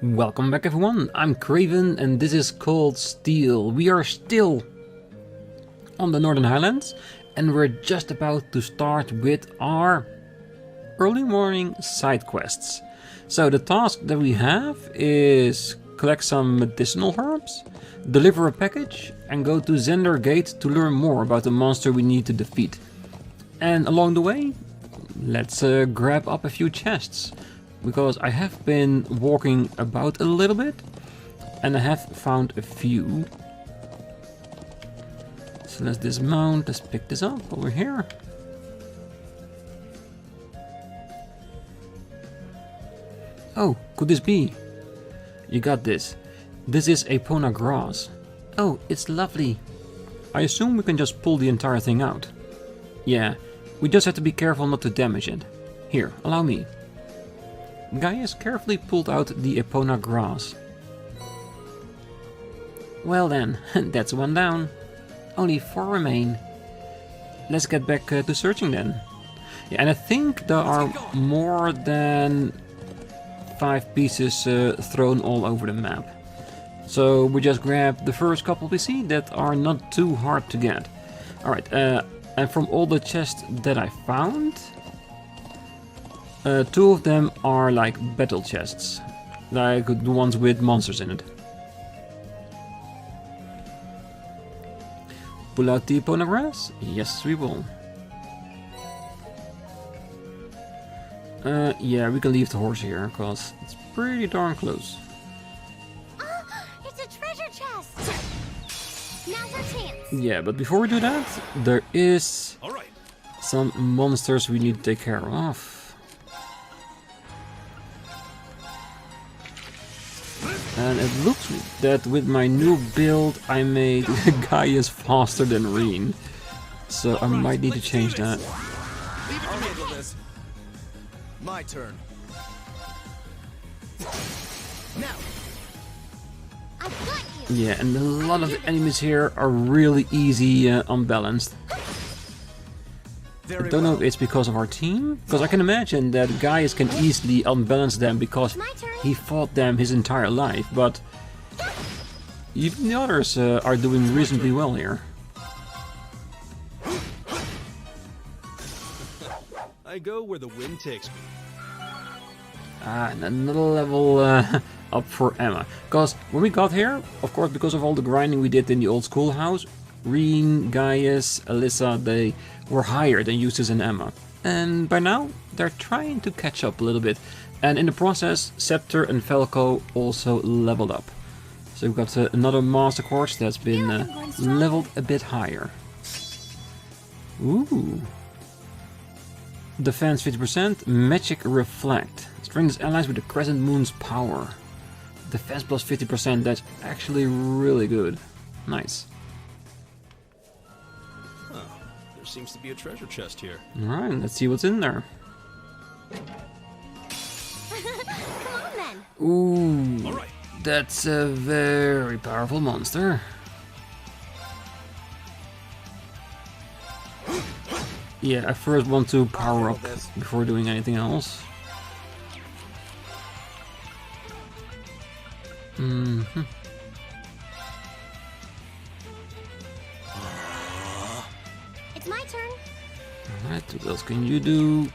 Welcome back everyone, I'm Craven and this is called Steel. We are still on the Northern Highlands and we're just about to start with our early morning side quests. So the task that we have is collect some medicinal herbs, deliver a package and go to Zender Gate to learn more about the monster we need to defeat. And along the way, let's grab up a few chests. Because I have been walking about a little bit and I have found a few. So let's dismount, let's pick this up over here. Oh, could this be? You got this. This is Epona grass. Oh, it's lovely. I assume we can just pull the entire thing out. Yeah, we just have to be careful not to damage it. Here, allow me. Gaius carefully pulled out the Epona grass. Well then, that's one down. Only 4 remain. Let's get back to searching then. Yeah, and I think there are more than 5 pieces thrown all over the map. So we just grab the first couple we see that are not too hard to get. Alright, and from all the chests that I found, 2 of them are like battle chests, like the ones with monsters in it. Pull out the Epona grass? Yes, we will. Yeah, we can leave the horse here, because it's pretty darn close. It's a treasure chest! Now's our chance! Yeah, but before we do that, there is some monsters we need to take care of. And it looks that with my new build I made Gaius faster than Rean. So I might need to change that. My turn. Now. I've got you! Yeah, and a lot of the enemies here are really easy unbalanced. I don't know if it's because of our team, because I can imagine that Gaius can easily unbalance them because he fought them his entire life, but even the others are doing reasonably well here. I go where the wind takes me. And another level up for Emma. Because when we got here, of course, because of all the grinding we did in the old schoolhouse, Rean, Gaius, Alyssa, they were higher than Eustace and Emma. And by now, they're trying to catch up a little bit. And in the process, Scepter and Falco also leveled up. So we've got another Master Quartz that's been leveled a bit higher. Ooh. Defense 50%, Magic Reflect. Strengthens allies with the Crescent Moon's power. Defense plus 50%, that's actually really good. Nice. There seems to be a treasure chest here. Alright, let's see what's in there. Come on then! Ooh, that's a very powerful monster. Yeah, I first want to power up before doing anything else. It's my turn! Alright, what else can you do?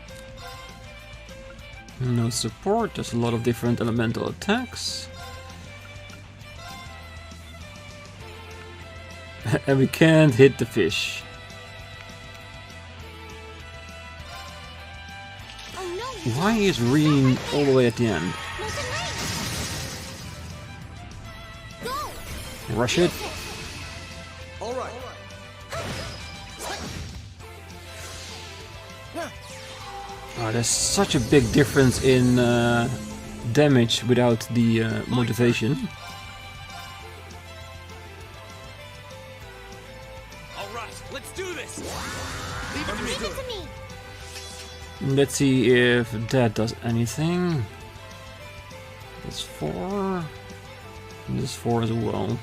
No support, there's a lot of different elemental attacks. And we can't hit the fish. Oh no! Why is Rean all the way at the end? Go! Rush it. All right. Oh, there's such a big difference in damage without the motivation. All right, let's do this. Leave it to me! Let's see if that does anything. That's 4. And this 4 as well.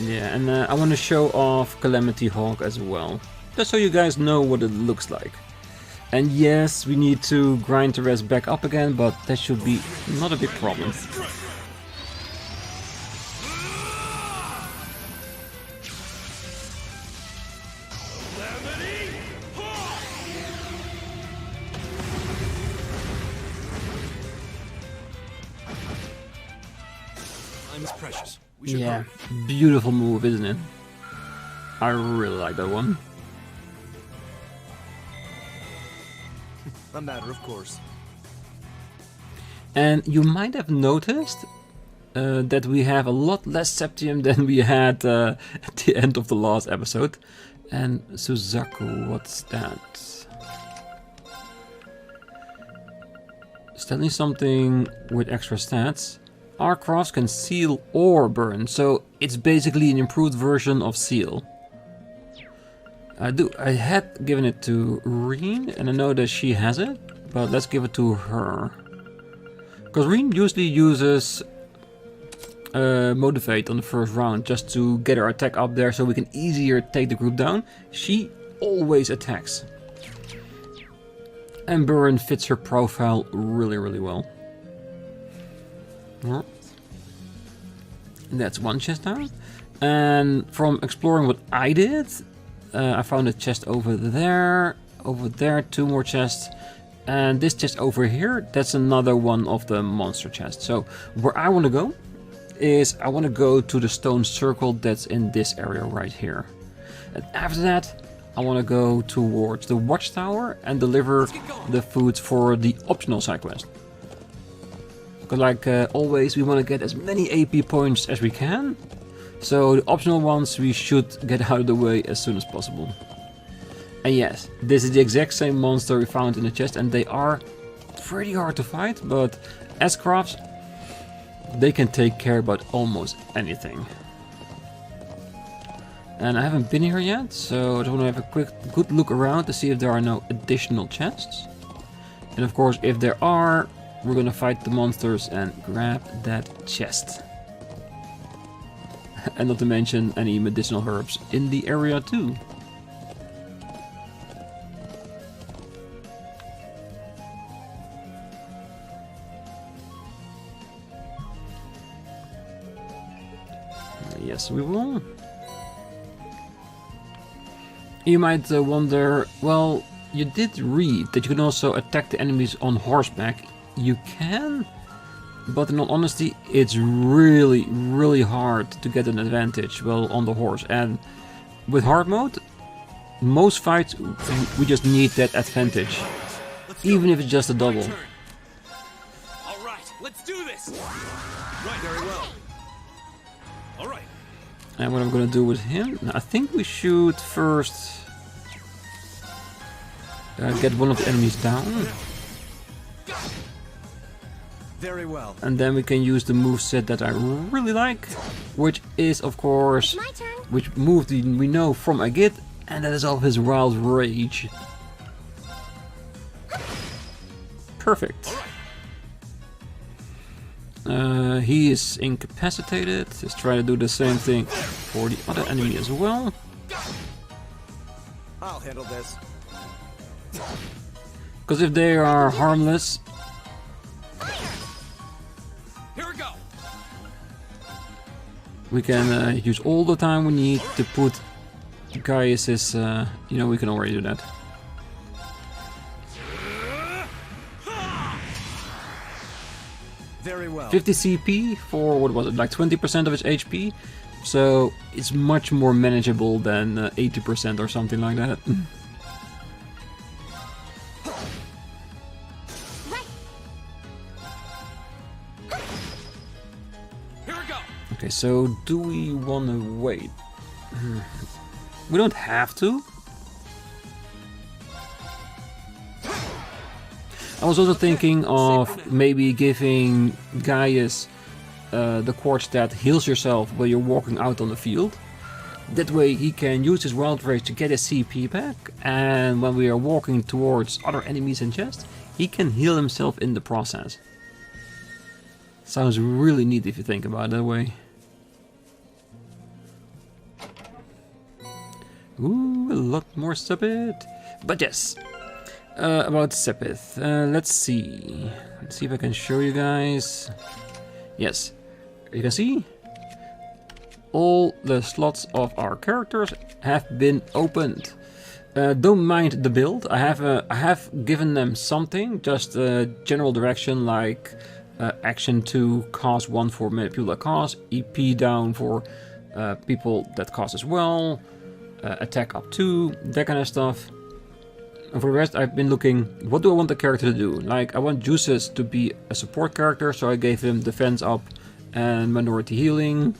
Yeah, and I want to show off Calamity Hawk as well, just so you guys know what it looks like. And yes, we need to grind the rest back up again, but that should be not a big problem. Time's precious. We should Yeah, hurry. beautiful move, isn't it? I really like that one. A matter of course. And you might have noticed that we have a lot less septium than we had at the end of the last episode. And Suzaku, what's that? Steadily something with extra stats. Our crafts can seal or burn, so it's basically an improved version of seal. I had given it to Rean, and I know that she has it, but let's give it to her. Because Rean usually uses Motivate on the first round just to get her attack up there so we can easier take the group down. She always attacks. And Burn fits her profile really, really well. Alright. That's one chest down. And from exploring what I did, I found a chest over there, 2 more chests, and this chest over here, that's another one of the monster chests. So where I want to go is I want to go to the stone circle that's in this area right here. And after that, I want to go towards the Watchtower and deliver the foods for the optional side quest. Because like always, we want to get as many AP points as we can. So the optional ones we should get out of the way as soon as possible. And yes, this is the exact same monster we found in the chest, and they are pretty hard to fight, but as crafts, they can take care about almost anything. And I haven't been here yet, so I just want to have a good look around to see if there are no additional chests. And of course, if there are, we're gonna fight the monsters and grab that chest. And not to mention any medicinal herbs in the area too. Yes, we will. You might wonder, well, you did read that you can also attack the enemies on horseback. You can, but in all honesty, it's really, really hard to get an advantage, well, on the horse. And with hard mode, most fights, we just need that advantage, even if it's just a double. All right, let's do this. Right, very well. All right. And what I'm gonna do with him, I think we should first get one of the enemies down. Very well. And then we can use the moveset that I really like, which is, of course, My turn. which move we know from Agit, and that is of his Wild Rage. Perfect. He is incapacitated. Let's try to do the same thing for the other enemy as well. I'll handle this. Because if they are harmless, Here we go. we can use all the time we need to put Gaius's, you know, we can already do that. Very well. 50 CP for, what was it, like 20% of its HP? So it's much more manageable than 80% or something like that. Right. Here we go. Okay, so do we want to wait? We don't have to. I was also thinking of maybe giving Gaius the quartz that heals yourself while you're walking out on the field. That way he can use his Wild Rage to get his CP back, and when we are walking towards other enemies and chests, he can heal himself in the process. Sounds really neat if you think about it that way. Ooh, a lot more Sepith. But yes, about Sepith. Let's see. Let's see if I can show you guys. Yes, you can see all the slots of our characters have been opened. Don't mind the build. I have given them something, just a general direction like action 2, cost 1 for people that cost, EP down for people that cost as well. Attack up 2, that kind of stuff. And for the rest, I've been looking, what do I want the character to do? Like, I want Juices to be a support character, so I gave him defense up and minority healing.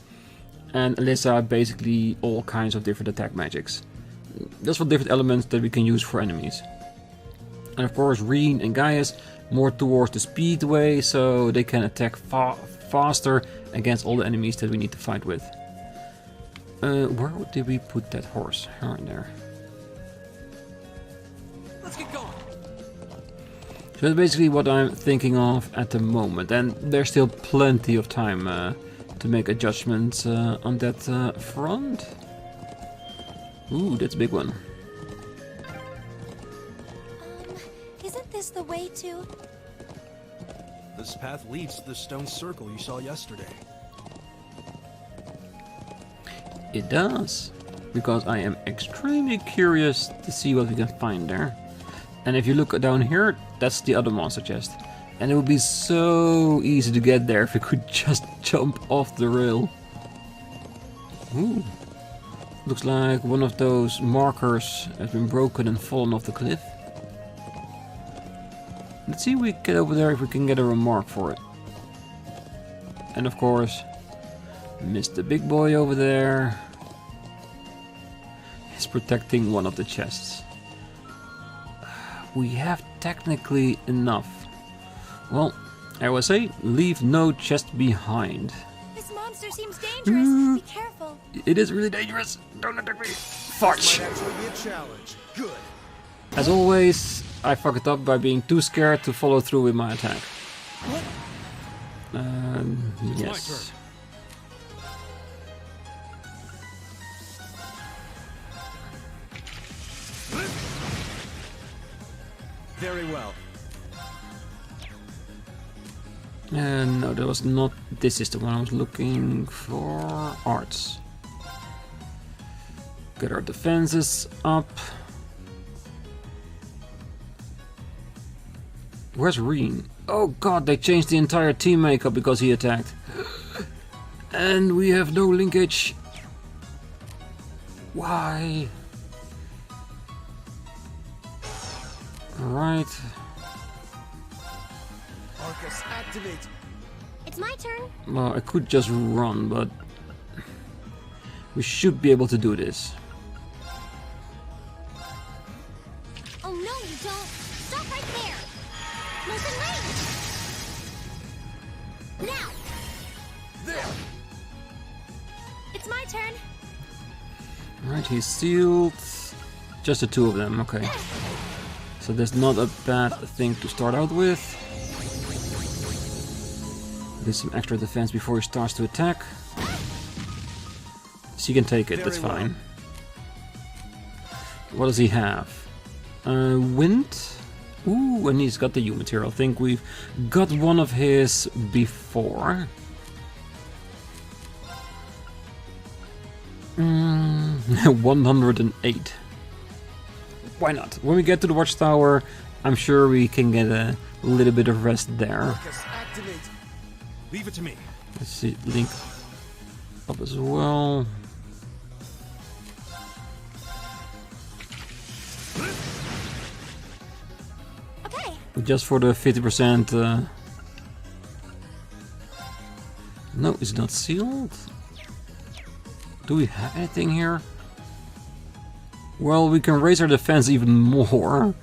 And Alyssa, basically all kinds of different attack magics. That's for different elements that we can use for enemies. And of course, Rean and Gaius, more towards the speed way, so they can attack faster against all the enemies that we need to fight with. Where did we put that horse? Right there. Let's get going. So that's basically what I'm thinking of at the moment, and there's still plenty of time to make adjustments on that front. Ooh, that's a big one. Isn't this the way to... This path leads to the stone circle you saw yesterday. It does, because I am extremely curious to see what we can find there. And if you look down here, that's the other monster chest. And it would be so easy to get there if we could just jump off the rail. Ooh. Looks like one of those markers has been broken and fallen off the cliff. Let's see if we get over there if we can get a remark for it. And of course, Mr. Big Boy over there is protecting one of the chests. We have technically enough. Well, I would say leave no chest behind. This monster seems dangerous. Be careful. It is really dangerous. Don't attack me. Farch! Might actually be a challenge. Good. As always, I fuck it up by being too scared to follow through with my attack. What? Yes. Very well. No, that was not. This is the one I was looking for. Arts. Get our defenses up. Where's Rean? Oh god, they changed the entire team makeup because he attacked. And we have no linkage. Why? Alright. Arcus, activate. It's my turn. Well, I could just run, but we should be able to do this. Oh no, you don't. Stop right there. Close in range. Now. There. It's my turn. Alright, he's sealed. Just the two of them, okay. So that's not a bad thing to start out with. Get some extra defense before he starts to attack. So you can take it, that's fine. What does he have? Wind? Ooh, and he's got the U material. I think we've got one of his before. 108. Why not? When we get to the Watchtower, I'm sure we can get a little bit of rest there. Arcus, activate. Leave it to me. Let's see, link up as well. Okay. Just for the 50%. No, it's not sealed. Do we have anything here? Well, we can raise our defense even more,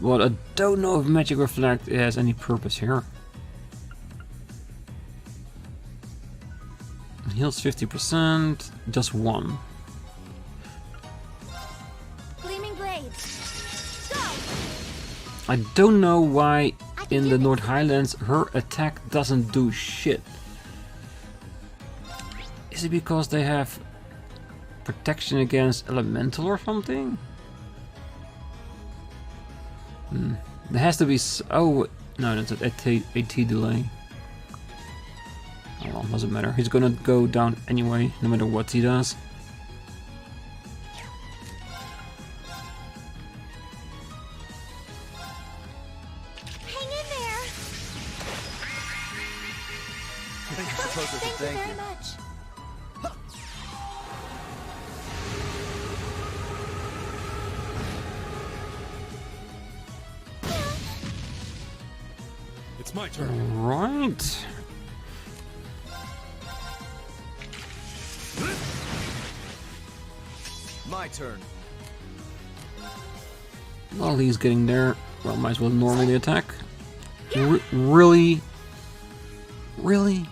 but I don't know if Magic Reflect has any purpose here. Heals 50%, just one. Gleaming blades. Go. I don't know why I in the North Highlands, her attack doesn't do shit. Is it because they have protection against elemental or something? There has to be oh no, that's an AT delay. Oh well, doesn't matter. He's gonna go down anyway, no matter what he does. Hang in there. Thank you very much. It's my turn. Right. My turn. While he's getting there, well, might as well normally attack. Really? Really?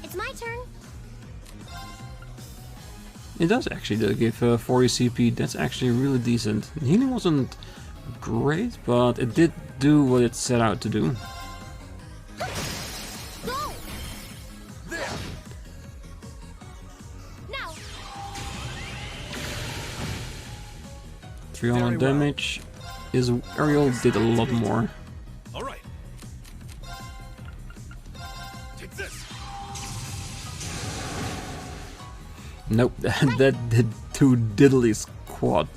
It's my turn. It does actually give 40 CP. That's actually really decent. Healing wasn't great, but it did do what it set out to do. Go. There. Now. 300 damage. His aerial did a lot more. All right. Take this. Nope, that did 2 diddly squad.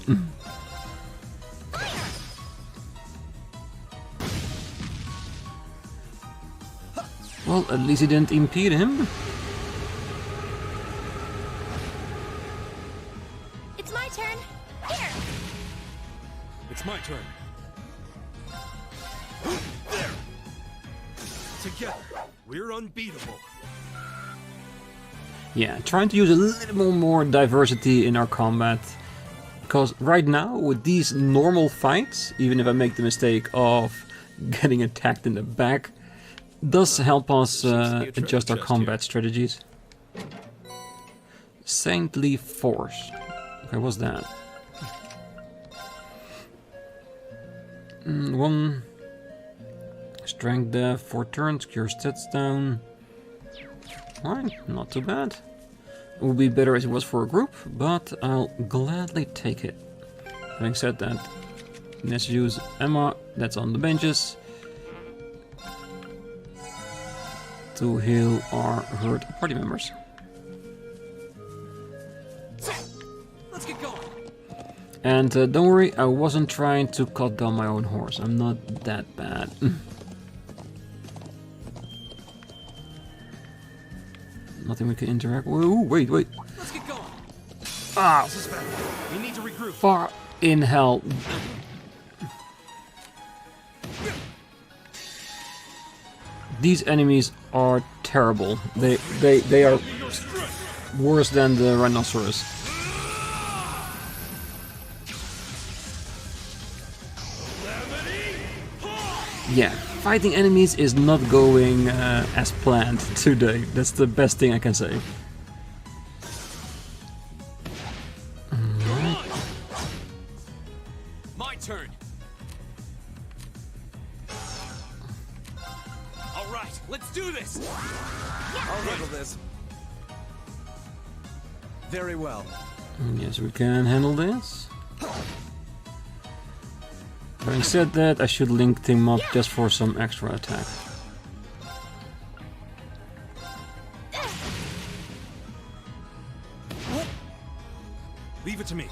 Well, at least he didn't impede him. It's my turn. Here. It's my turn. There. Together, we're unbeatable. Yeah, trying to use a little more diversity in our combat. Because right now, with these normal fights, even if I make the mistake of getting attacked in the back, does help us adjust our combat strategies. Saintly Force. Okay, what's that? 1 strength dev, 4 turns, cure stats down. Alright, not too bad. It would be better as it was for a group, but I'll gladly take it. Having said that, let's use Emma, that's on the benches, to heal our hurt party members. Let's get going. And don't worry, I wasn't trying to cut down my own horse. I'm not that bad. Nothing we can interact with. Ooh, wait. Let's get going. Ah, This is bad. We need to regroup. far in hell. These enemies are terrible. They are worse than the rhinoceros. Yeah, fighting enemies is not going as planned today. That's the best thing I can say. My turn. All right, let's do this. I'll handle this. Very well. Yes, we can handle this. Having said that, I should link him up just for some extra attack. Leave it to me.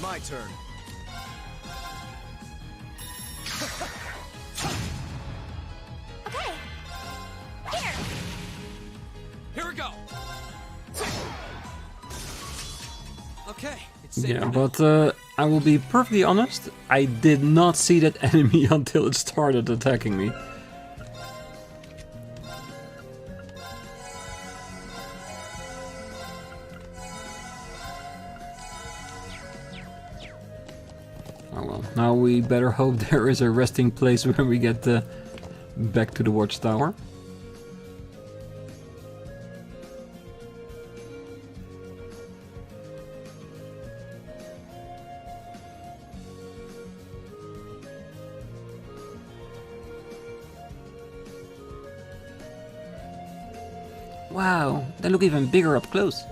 My turn. Okay. Here. Here we go. Okay. It's safe Yeah, for now. but I will be perfectly honest, I did not see that enemy until it started attacking me. Oh well, now we better hope there is a resting place when we get back to the Watchtower. Wow, they look even bigger up close.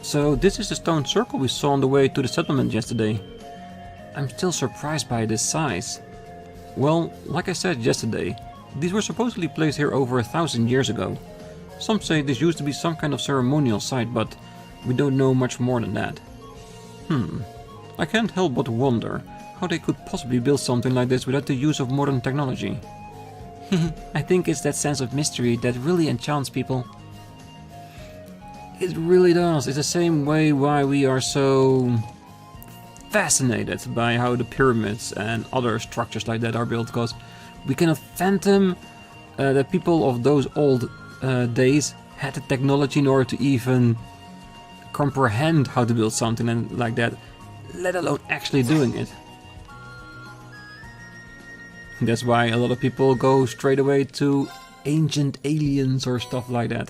So this is the stone circle we saw on the way to the settlement yesterday. I'm still surprised by this size. Well, like I said yesterday, these were supposedly placed here over 1,000 years ago. Some say this used to be some kind of ceremonial site, but we don't know much more than that. I can't help but wonder how they could possibly build something like this without the use of modern technology. I think it's that sense of mystery that really enchants people. It really does. It's the same way why we are so fascinated by how the pyramids and other structures like that are built, because we cannot fathom that people of those old days had the technology in order to even comprehend how to build something like that, let alone actually doing it. That's why a lot of people go straight away to ancient aliens or stuff like that.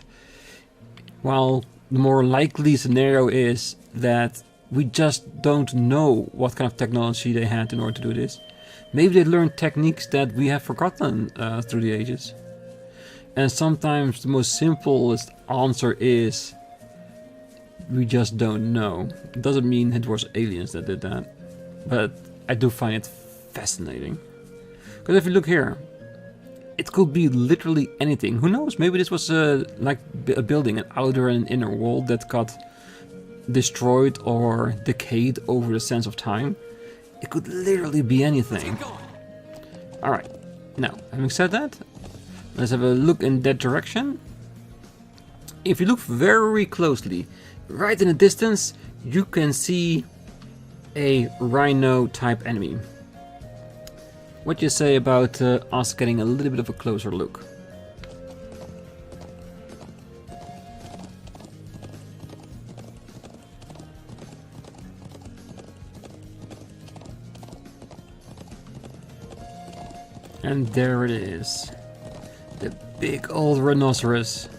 While the more likely scenario is that we just don't know what kind of technology they had in order to do this. Maybe they learned techniques that we have forgotten through the ages. And sometimes the most simplest answer is we just don't know. It doesn't mean it was aliens that did that, but I do find it fascinating. Because if you look here, it could be literally anything. Who knows? Maybe this was like a building, an outer and inner wall that got destroyed or decayed over the sense of time. It could literally be anything. Alright, now, having said that, let's have a look in that direction. If you look very closely, right in the distance, you can see a rhino type enemy. What do you say about us getting a little bit of a closer look? And there it is. The big old rhinoceros.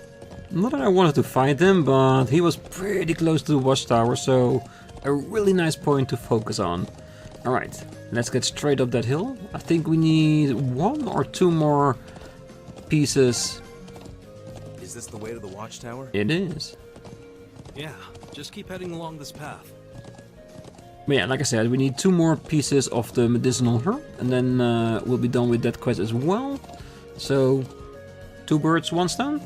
Not that I wanted to fight him, but he was pretty close to the Watchtower, so a really nice point to focus on. Alright, let's get straight up that hill. I think we need 1 or 2 more pieces. Is this the way to the Watchtower? It is. Yeah, just keep heading along this path. But yeah, like I said, we need 2 more pieces of the medicinal herb, and then we'll be done with that quest as well. So, 2 birds, 1 stone.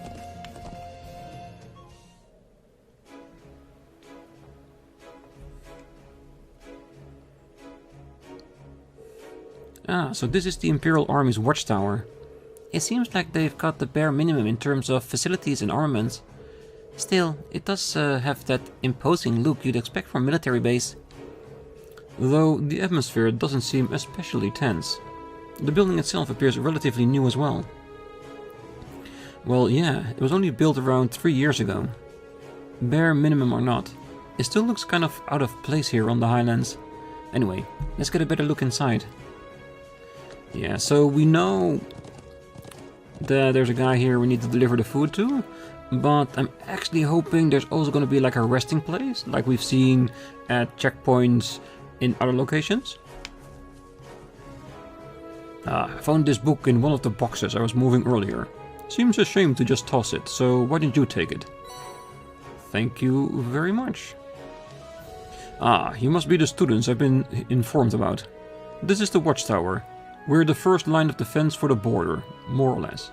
Ah, so this is the Imperial Army's Watchtower. It seems like they've got the bare minimum in terms of facilities and armaments. Still, it does have that imposing look you'd expect from a military base. Though the atmosphere doesn't seem especially tense. The building itself appears relatively new as well. Well, yeah, it was only built around 3 years ago. Bare minimum or not, it still looks kind of out of place here on the Highlands. Anyway, let's get a better look inside. Yeah, so we know that there's a guy here we need to deliver the food to, but I'm actually hoping there's also going to be like a resting place, like we've seen at checkpoints in other locations. I found this book in one of the boxes I was moving earlier. Seems a shame to just toss it, so why didn't you take it? Thank you very much. Ah, you must be the students I've been informed about. This is the Watchtower. We're the first line of defense for the border, more or less.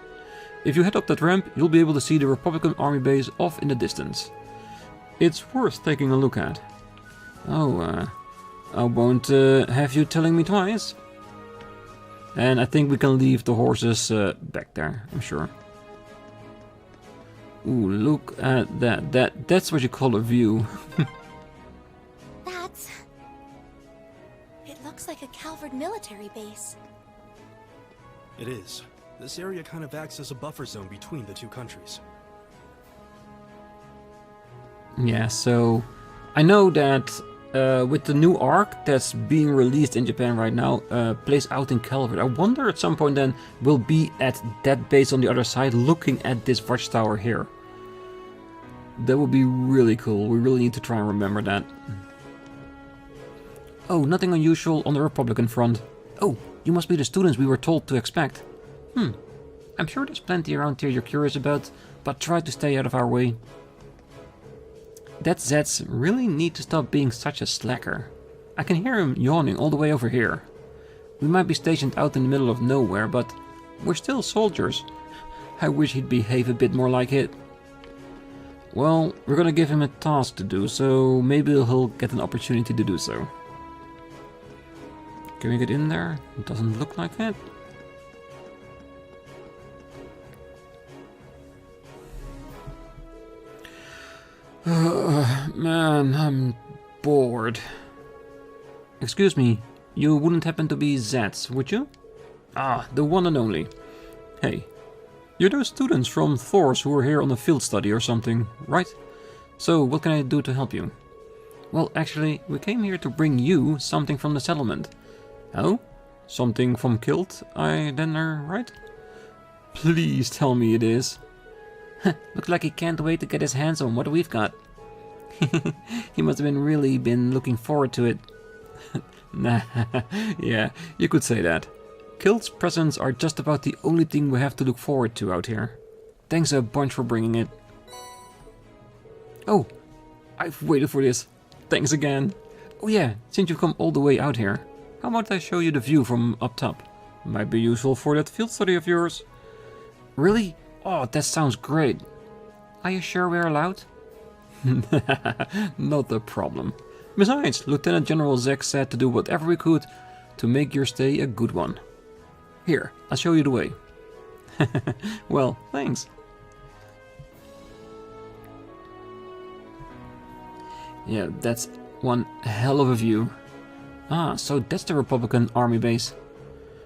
If you head up that ramp, you'll be able to see the Republican army base off in the distance. It's worth taking a look at. Oh, I won't have you telling me twice. And I think we can leave the horses back there, I'm sure. Ooh, look at that. That's what you call a view. It looks like a Calvard military base. It is. This area kind of acts as a buffer zone between the 2 countries. Yeah, so I know that with the new arc that's being released in Japan right now, plays out in Calvard. I wonder at some point then we'll be at that base on the other side looking at this watchtower here. That would be really cool. We really need to try and remember that. Oh, nothing unusual on the Republican front. Oh, you must be the students we were told to expect. I'm sure there's plenty around here you're curious about, but try to stay out of our way. That Zeds really need to stop being such a slacker. I can hear him yawning all the way over here. We might be stationed out in the middle of nowhere, but we're still soldiers. I wish he'd behave a bit more like it. Well, we're gonna give him a task to do, so maybe he'll get an opportunity to do so. Can we get in there? It doesn't look like it. Man, I'm bored. Excuse me, you wouldn't happen to be Zeds, would you? Ah, the one and only. Hey, you're those students from Thors who were here on a field study or something, right? So, what can I do to help you? Well, actually, we came here to bring you something from the settlement. Oh? Something from Kilt, right? Please tell me it is. Looks like he can't wait to get his hands on what we've got. He must have really been looking forward to it. Nah, yeah, you could say that. Kilt's presents are just about the only thing we have to look forward to out here. Thanks a bunch for bringing it. Oh, I've waited for this. Thanks again. Oh yeah, since you've come all the way out here, how about I show you the view from up top? Might be useful for that field study of yours. Really? Oh, that sounds great. Are you sure we're allowed? Not a problem. Besides, Lieutenant General Zek said to do whatever we could to make your stay a good one. Here, I'll show you the way. Well, thanks. Yeah, that's one hell of a view. Ah, so that's the Republican army base.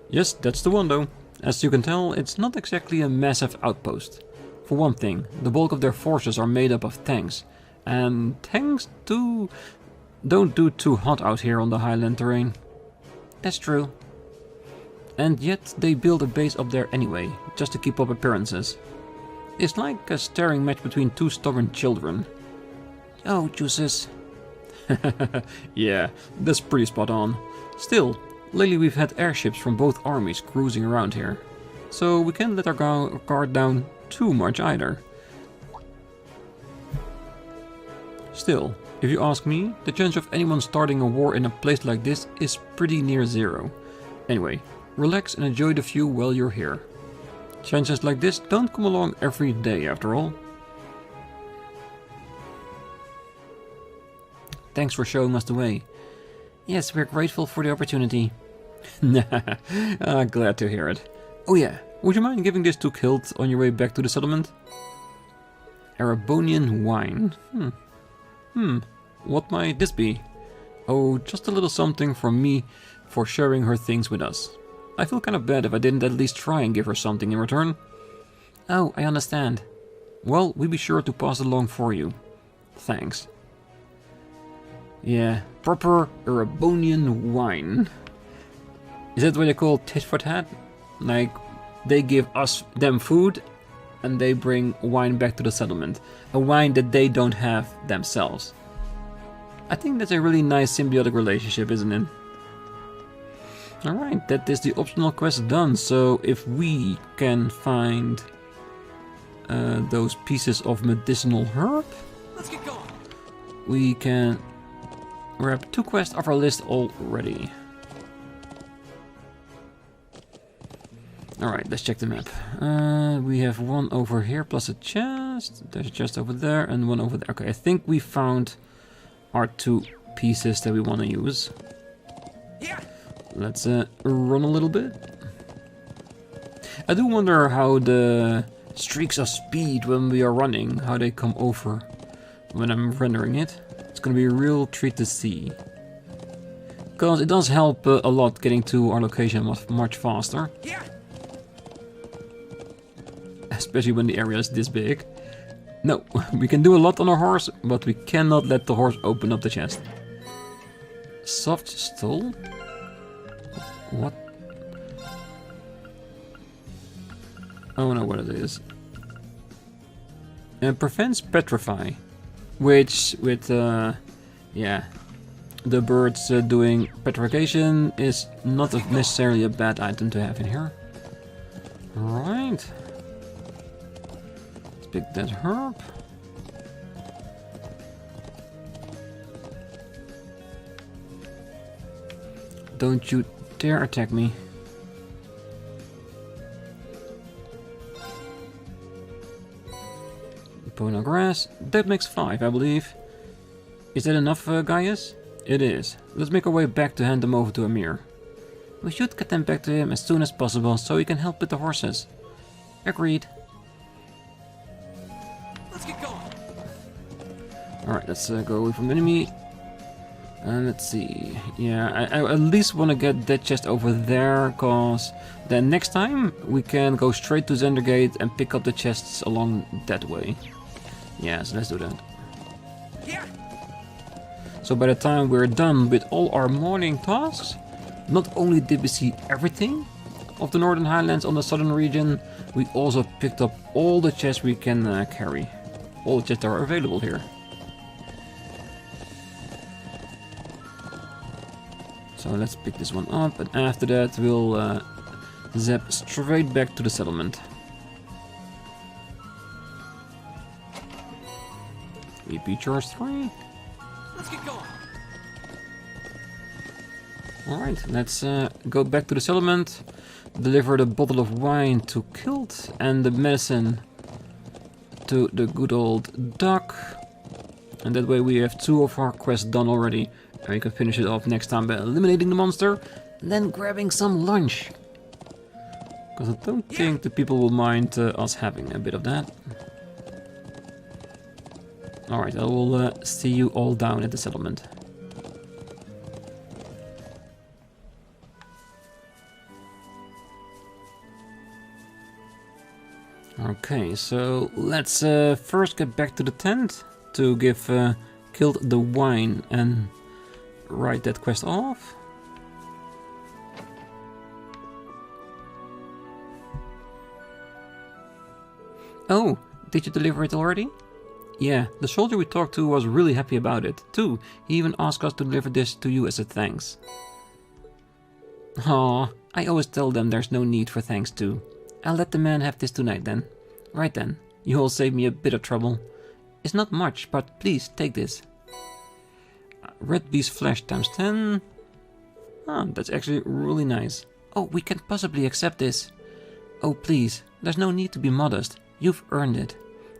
Yes, that's the one though. As you can tell, it's not exactly a massive outpost. For one thing, the bulk of their forces are made up of tanks. And tanks don't do too hot out here on the highland terrain. That's true. And yet they build a base up there anyway, just to keep up appearances. It's like a staring match between two stubborn children. Oh, juices. Yeah, that's pretty spot on. Still, lately we've had airships from both armies cruising around here. So we can't let our guard down too much either. Still, if you ask me, the chance of anyone starting a war in a place like this is pretty near zero. Anyway, relax and enjoy the view while you're here. Chances like this don't come along every day after all. Thanks for showing us the way. Yes, we're grateful for the opportunity. Glad to hear it. Oh yeah, would you mind giving this to Kilt on your way back to the settlement? Erebonian wine. What might this be? Oh, just a little something from me for sharing her things with us. I feel kind of bad if I didn't at least try and give her something in return. Oh, I understand. Well, we'll be sure to pass it along for you. Thanks. Yeah, proper Erebonian wine. Is that what they call tit for tat? Like, they give them food, and they bring wine back to the settlement. A wine that they don't have themselves. I think that's a really nice symbiotic relationship, isn't it? Alright, that is the optional quest done. So if we can find those pieces of medicinal herb, Let's get going. we can grab 2 quests off our list already. Alright, let's check the map. We have one over here plus a chest. There's a chest over there and one over there. Okay, I think we found our 2 pieces that we want to use. Yeah. Let's run a little bit. I do wonder how the streaks of speed when we are running, how they come over when I'm rendering it. It's gonna be a real treat to see. Because it does help a lot getting to our location much faster. Yeah. Especially when the area is this big. No, we can do a lot on our horse, but we cannot let the horse open up the chest. Soft stole? What? I don't know what it is. And prevents petrify, which with yeah, the birds doing petrification is not necessarily a bad item to have in here. Alright. Let's pick that herb. Don't you dare attack me. Bono grass. That makes 5, I believe. Is that enough, Gaius? It is. Let's make our way back to hand them over to Amir. We should get them back to him as soon as possible, so he can help with the horses. Agreed. Let's get going. Alright, let's go away from the enemy. And let's see. Yeah, I at least want to get that chest over there, cause then next time we can go straight to Zendergate and pick up the chests along that way. Yeah, so let's do that. Here. So by the time we're done with all our morning tasks, not only did we see everything of the Northern Highlands on the southern region, we also picked up all the chests we can carry. All the chests that are available here. So let's pick this one up, and after that we'll zap straight back to the settlement. EP charge 3. Let's get going. Alright, let's go back to the settlement, deliver the bottle of wine to Kilt and the medicine to the good old duck. And that way we have 2 of our quests done already. And we can finish it off next time by eliminating the monster and then grabbing some lunch. Because I don't think the people will mind us having a bit of that. Alright, I will see you all down at the settlement. Okay, so let's first get back to the tent to give Kilt the wine and write that quest off. Oh, did you deliver it already? Yeah, the soldier we talked to was really happy about it, too. He even asked us to deliver this to you as a thanks. Aw, I always tell them there's no need for thanks too. I'll let the man have this tonight then. Right then, you all saved me a bit of trouble. It's not much, but please, take this. Red beast flesh times 10. Ah, that's actually really nice. Oh, we can't possibly accept this. Oh, please, there's no need to be modest. You've earned it.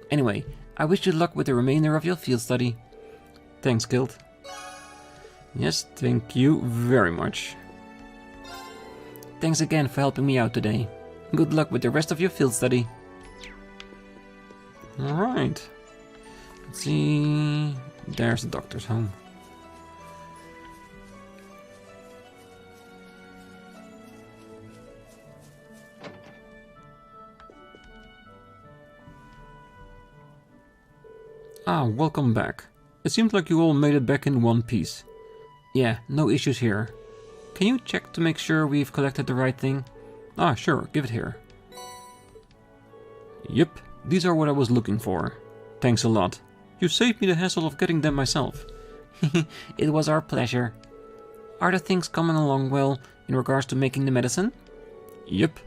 Anyway, I wish you luck with the remainder of your field study. Thanks, Kilt. Yes, thank you very much. Thanks again for helping me out today. Good luck with the rest of your field study. Alright. Let's see. There's the doctor's home. Ah, welcome back. It seems like you all made it back in one piece. Yeah, no issues here. Can you check to make sure we've collected the right thing? Ah, sure, give it here. Yep, these are what I was looking for. Thanks a lot. You saved me the hassle of getting them myself. It was our pleasure. Are the things coming along well in regards to making the medicine? Yep.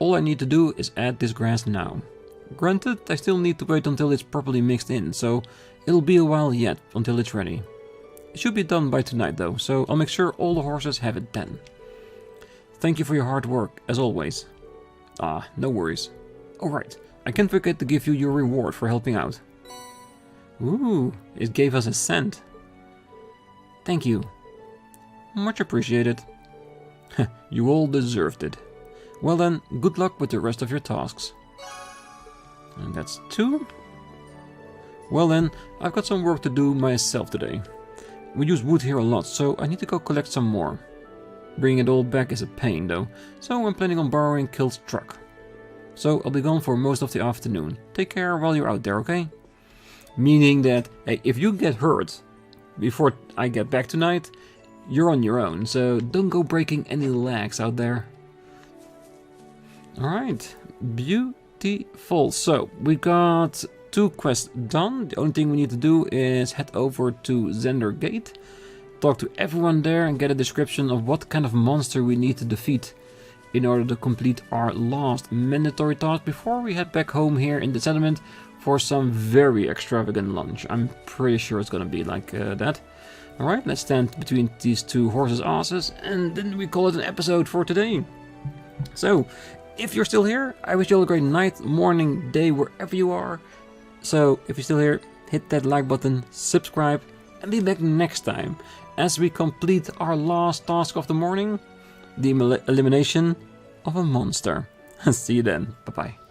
All I need to do is add this grass now. Granted, I still need to wait until it's properly mixed in, so it'll be a while yet until it's ready. It should be done by tonight though, so I'll make sure all the horses have it then. Thank you for your hard work, as always. Ah, no worries. Alright, I can't forget to give you your reward for helping out. Ooh, it gave us a cent. Thank you. Much appreciated. You all deserved it. Well then, good luck with the rest of your tasks. And that's 2. Well then, I've got some work to do myself today. We use wood here a lot, so I need to go collect some more. Bringing it all back is a pain though, so I'm planning on borrowing Kilt's truck. So I'll be gone for most of the afternoon. Take care while you're out there, okay? Meaning that, hey, if you get hurt before I get back tonight, you're on your own, so don't go breaking any legs out there. Alright, beautiful. So, we got 2 quests done. The only thing we need to do is head over to Zender Gate, talk to everyone there and get a description of what kind of monster we need to defeat in order to complete our last mandatory task before we head back home here in the settlement for some very extravagant lunch. I'm pretty sure it's gonna be like that. Alright, let's stand between these 2 horses' asses and then we call it an episode for today. So, if you're still here, I wish you all a great night, morning, day, wherever you are. So, if you're still here, hit that like button, subscribe, and be back next time as we complete our last task of the morning, the elimination of a monster. See you then. Bye-bye.